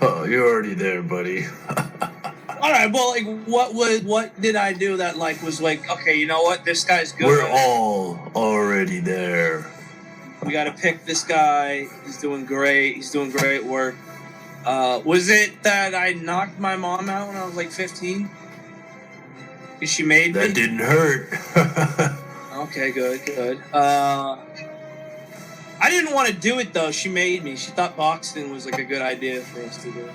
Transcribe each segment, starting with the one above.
Oh, you're already there, buddy. All right, well, like, what did I do that, like, was like, okay, you know what, this guy's good. We're all already there. We got to pick this guy. He's doing great. He's doing great work. Was it that I knocked my mom out when I was like 15? Because she made me? That didn't hurt. Okay, good. I didn't want to do it, though. She made me. She thought boxing was like a good idea for us to do.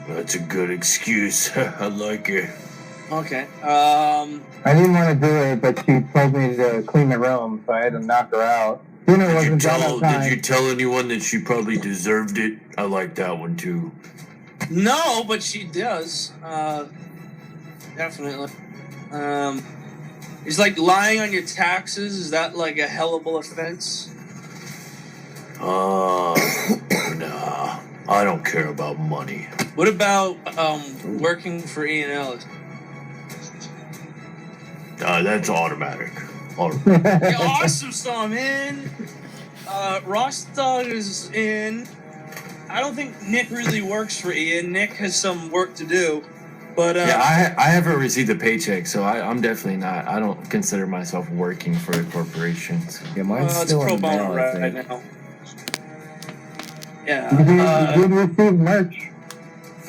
That's a good excuse. I like it. Okay. I didn't want to do it, but she told me to clean the room, so I had to knock her out. Did you tell anyone that she probably deserved it? I like that one too. No, but she does. Definitely. Is like lying on your taxes, is that like a hellable offense? Nah. I don't care about money. What about working for Ian Ellis? That's automatic. Yeah, awesome song, man. Ross Dog is in. I don't think Nick really works for Ian. Nick has some work to do. But yeah, I haven't received a paycheck, so I'm definitely not. I don't consider myself working for a corporation. Yeah, mine's still pro in the mail, bono right now. Yeah. You did receive merch.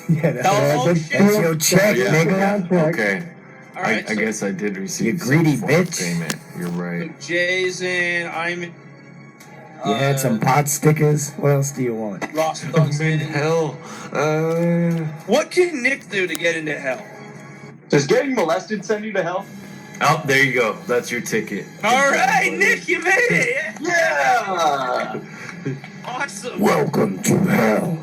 Yeah, that's your check, nigga. Okay. All right, I guess I did receive you greedy some form of bitch. payment. You're right. Jay's in. I'm in. You had some pot stickers. What else do you want? Ross Dog's in. Hell. What can Nick do to get into hell? Does getting molested send you to hell? Oh, there you go. That's your ticket. All right, Nick, you made it. Yeah. Awesome. Welcome to hell.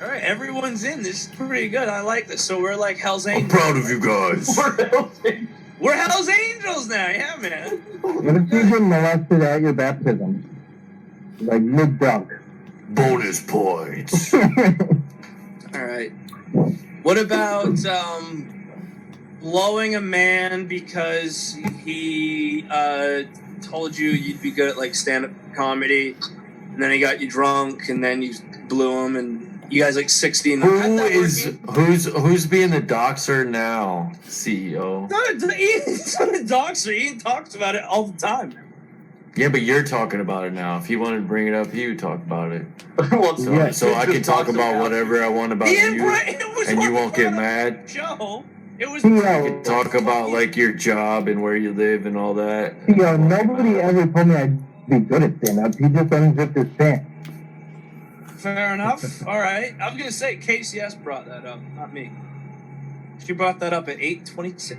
All right, everyone's in. This is pretty good. I like this. So we're like Hell's I'm Angels. proud of you guys. We're Hell's Angels now. Yeah, man. What if you get molested at your baptism? Like mid-dunk. Bonus points. All right. What about blowing a man because he told you you'd be good at like stand-up comedy, and then he got you drunk, and then you blew him, and you guys like 16. Who's being the doxer now, CEO? It's not a doxer. Ian talks about it all the time. Yeah, but you're talking about it now. If he wanted to bring it up, he would talk about it. Well, So I can talk about whatever I want about Ian, you, and you won't get mad. Show. It was. You can talk about like your job and where you live and all that. Yo, nobody ever told me I'd be good at stand-up. He just unzipped his pants. Fair enough. All right. I was gonna say KCS brought that up, not me. She brought that up at 8:26.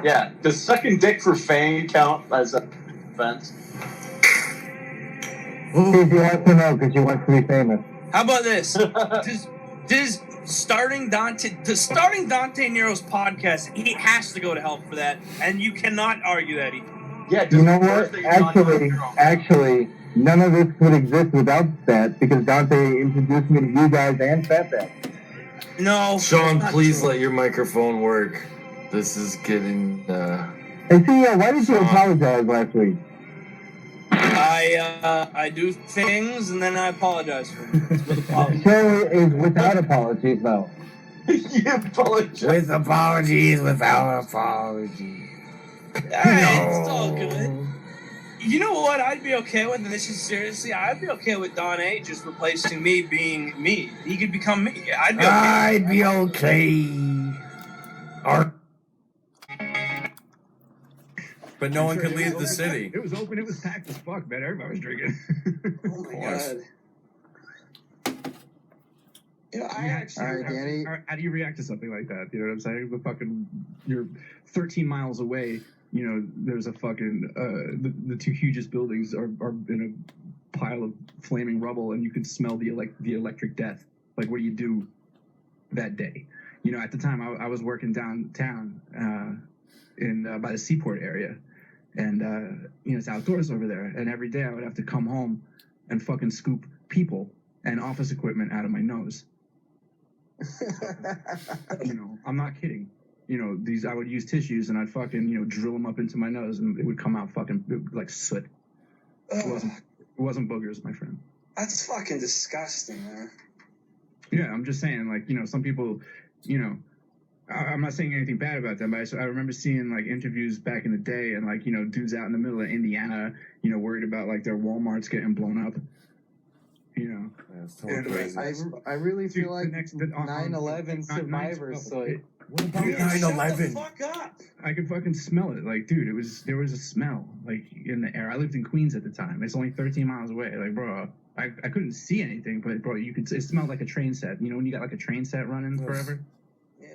Yeah. Does sucking dick for fame count as a offense? She wants to know because she wants to be famous. How about this? does starting Dante Nero's podcast? He has to go to hell for that, and you cannot argue that either. Yeah. You know what? Actually, none of this would exist without that because Dante introduced me to you guys and Fatback. No. Sean, please let your microphone work. This is getting. Hey, CEO, why did you apologize last week? I do things and then I apologize for them. The show is without apologies, though. You apologize. With apologies, without apologies. It's all good. You know what I'd be okay with, and this is seriously, I'd be okay with Don A just replacing me being me. He could become me. I'd be okay. But no one could leave the city. It was open. It was packed as fuck, man. Everybody was drinking. Oh my god. You know, how do you react to something like that? You know what I'm saying? You're 13 miles away. You know, there's a fucking the two hugest buildings are in a pile of flaming rubble, and you can smell the electric death. Like, what do you do that day? You know, at the time I was working downtown by the seaport area, and you know, it's outdoors over there. And every day I would have to come home and fucking scoop people and office equipment out of my nose. You know, I'm not kidding. You know, I would use tissues and I'd fucking, you know, drill them up into my nose and it would come out fucking like soot. It wasn't boogers, my friend. That's fucking disgusting, man. Yeah, I'm just saying, like, you know, some people, you know, I'm not saying anything bad about them, but I remember seeing like interviews back in the day, and like, you know, dudes out in the middle of Indiana, you know, worried about like their Walmarts getting blown up. You know, that's totally crazy. I really feel like 9/11 survivors. So what about 9/11? Shut the fuck up! I could fucking smell it. Like, dude, there was a smell like in the air. I lived in Queens at the time. It's only 13 miles away. Like, bro, I couldn't see anything, but bro, it smelled like a train set. You know when you got like a train set running forever? Yeah,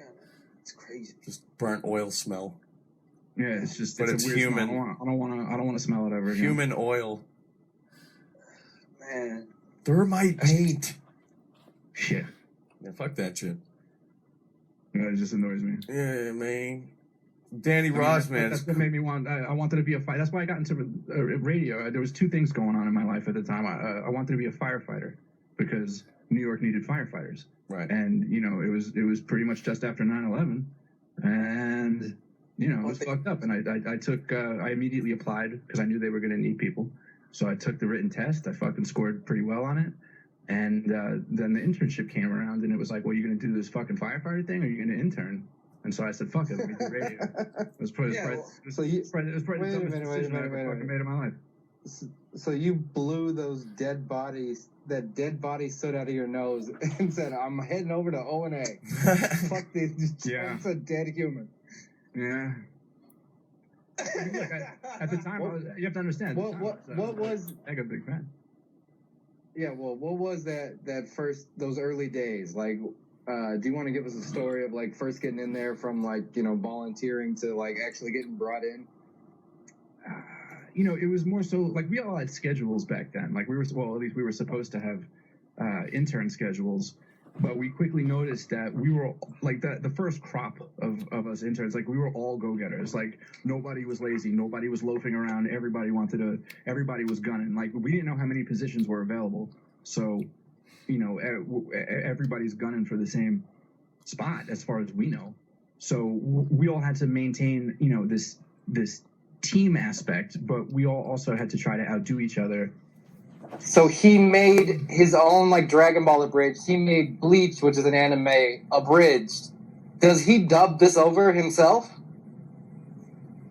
it's crazy. Just burnt oil smell. Yeah, it's just. But it's it's a weird human. Smell. I don't want to smell it ever again. Human oil. Man. Thermite paint. Shit. Yeah, fuck that shit. Yeah, it just annoys me. Yeah, man. Danny Ross, man. That's what made me want. I wanted to be a fighter. That's why I got into radio. There was two things going on in my life at the time. I wanted to be a firefighter because New York needed firefighters. Right. And you know, it was pretty much just after 9/11, and you know, it was fucked up. And I immediately applied because I knew they were going to need people. So I took the written test. I fucking scored pretty well on it. And then the internship came around, and it was like, well, you're going to do this fucking firefighter thing, or you're going to intern? And so I said, fuck it, let me do radio. It was probably the dumbest decision I ever fucking made in my life. So you blew those dead bodies, that dead body stood out of your nose and said, I'm heading over to O&A. Fuck these, it's a dead human. Yeah. Look, at the time, you have to understand. What was? I got a big fan. Yeah, well, what was that first, those early days? Like, do you want to give us a story of like first getting in there from like, you know, volunteering to like actually getting brought in? You know, it was more so like we all had schedules back then. Like at least we were supposed to have intern schedules. But we quickly noticed that we were like the first crop of us interns, like we were all go-getters. Like nobody was lazy, nobody was loafing around. Everybody was gunning. Like we didn't know how many positions were available. So, you know, everybody's gunning for the same spot as far as we know. So we all had to maintain, you know, this team aspect, but we all also had to try to outdo each other. So he made his own like Dragon Ball abridged. He made Bleach, which is an anime, abridged. Does he dub this over himself?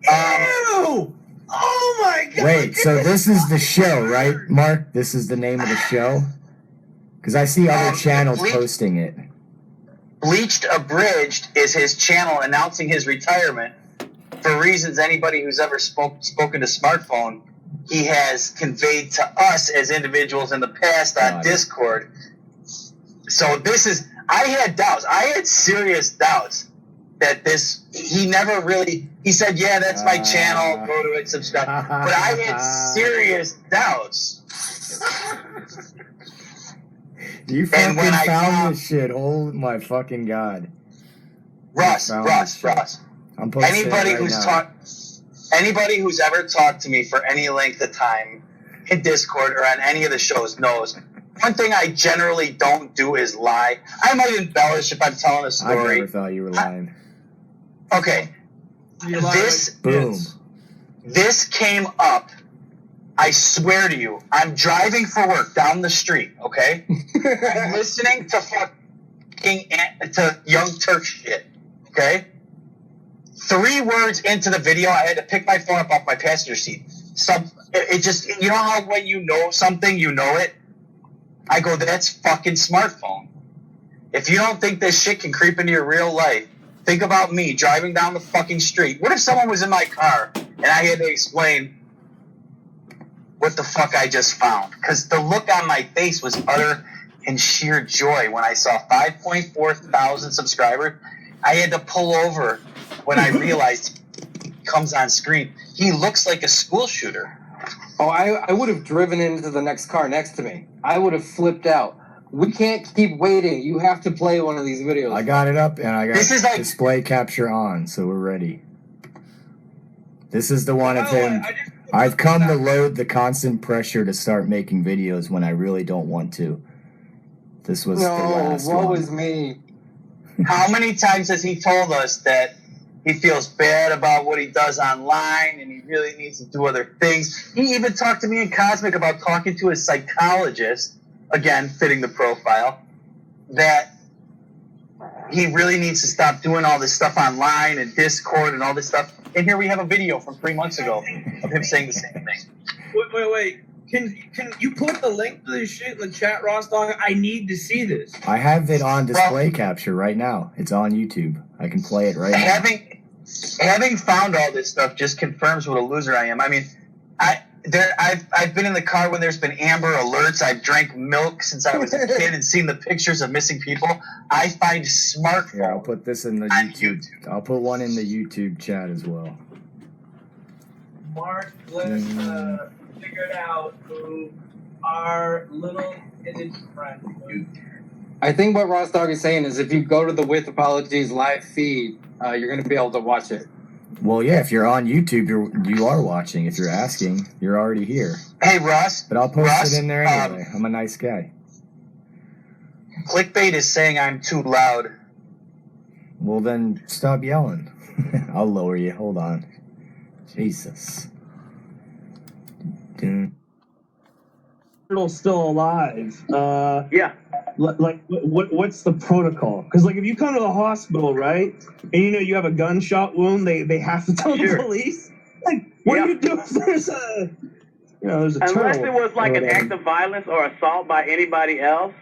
Ew! Oh my god! Wait, so this is the show, right, Mark? This is the name of the show? Because I see other channels posting it. Bleached Abridged is his channel announcing his retirement. For reasons anybody who's ever spoken to Smartphone, he has conveyed to us as individuals in the past on Discord. So this is, I had doubts. I had serious doubts that he said, yeah, that's my channel, go to it, subscribe. But I had serious doubts. You fucking found this shit. Oh my fucking god. Russ. I'm posting Anybody who's ever talked to me for any length of time in Discord or on any of the shows knows one thing I generally don't do is lie. I might embellish if I'm telling a story. I never thought you were lying. Okay. This came up. I swear to you, I'm driving for work down the street, okay? I'm listening to to Young Turk shit, okay? 3 words into the video, I had to pick my phone up off my passenger seat. It just, you know how when you know something, you know it? I go, that's fucking Smartphone. If you don't think this shit can creep into your real life, think about me driving down the fucking street. What if someone was in my car and I had to explain what the fuck I just found? Because the look on my face was utter and sheer joy when I saw 5.4 thousand subscribers. I had to pull over when I realized he comes on screen. He looks like a school shooter. Oh, I would have driven into the next car next to me. I would have flipped out. We can't keep waiting. You have to play one of these videos. I got it up, and I got display capture on, so we're ready. This is the one of him. I've come to load the constant pressure to start making videos when I really don't want to. This was the last one. Woe is me. How many times has he told us that he feels bad about what he does online and he really needs to do other things? He even talked to me in Cosmic about talking to his psychologist, again, fitting the profile, that he really needs to stop doing all this stuff online and Discord and all this stuff. And here we have a video from 3 months ago of him saying the same thing. Wait. Can you put the link to this shit in the chat, Ross Dog? I need to see this. I have it on display capture right now. It's on YouTube. I can play it right now. Having found all this stuff just confirms what a loser I am. I mean, I've been in the car when there's been Amber Alerts. I've drank milk since I was a kid and seen the pictures of missing people. I find smartphones. Here, I'll put this in the YouTube. I'll put one in the YouTube chat as well. Mark, let's figure out who our little image friend is. I think what Ross Dog is saying is if you go to the With Apologies live feed, you're going to be able to watch it. Well, yeah, if you're on YouTube, you are watching. If you're asking, you're already here. Hey, Ross. But I'll post it in there anyway. I'm a nice guy. Clickbait is saying I'm too loud. Well, then stop yelling. I'll lower you. Hold on. Jesus. Turtle's still alive. Yeah. Like, what's the protocol? Because, like, if you come to the hospital, right, and you have a gunshot wound, they have to tell the police. Like, what do you do if there's a, there's a turtle? Unless it was like an act of violence or assault by anybody else,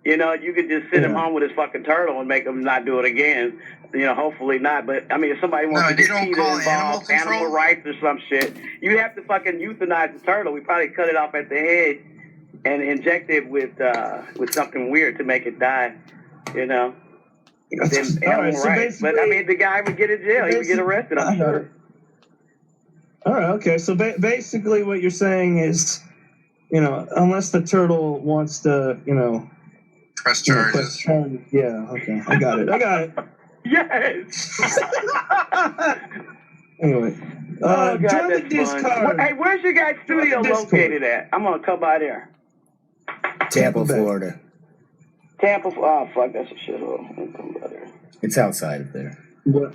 you could just send him home with his fucking turtle and make him not do it again. Hopefully not. But I mean, if somebody wants to get involved, animal rights or some shit, you have to fucking euthanize the turtle. We probably cut it off at the head and inject it with something weird to make it die. Then animal rights. But I mean, the guy would get in jail. He would get arrested. I'm sure. All right. Okay. So basically, what you're saying is, unless the turtle wants to, press charges. Yeah. Okay. I got it. Yes. Anyway. God, join the that's Discord. fun. Hey, where's your guys' studio located at? I'm gonna come by there. Tampa, Florida. Tampa. Oh fuck, that's a shithole. I'm gonna come by there. It's outside of there. What?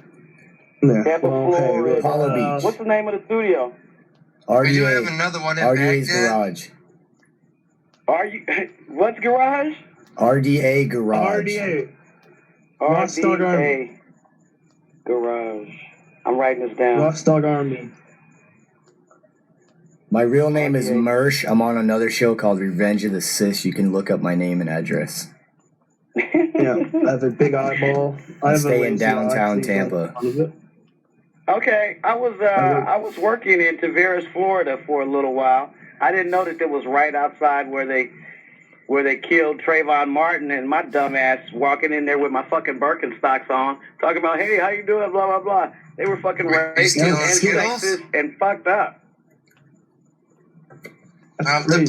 Yeah. Tampa, Florida. Apollo Beach. What's the name of the studio? We do have another one in RDA's Baghdad. Garage. What's garage? RDA Garage. RDA Garage. I'm writing this down. Rockstog Army. My real name is Mersh. I'm on another show called Revenge of the Sis. You can look up my name and address. Yeah, I have a big eyeball. I stay in downtown Tampa. Okay, I was working in Tavares, Florida for a little while. I didn't know that it was right outside where they killed Trayvon Martin, and my dumb ass walking in there with my fucking Birkenstocks on, talking about, hey, how you doing, blah, blah, blah. They were fucking racist and sexist and fucked up. The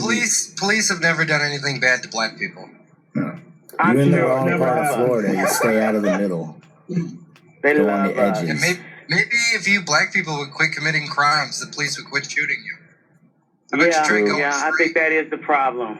police have never done anything bad to black people. No. You're in the wrong part of Florida. You stay out of the middle. They go on the edges. Maybe if you black people would quit committing crimes, the police would quit shooting you. I think that is the problem.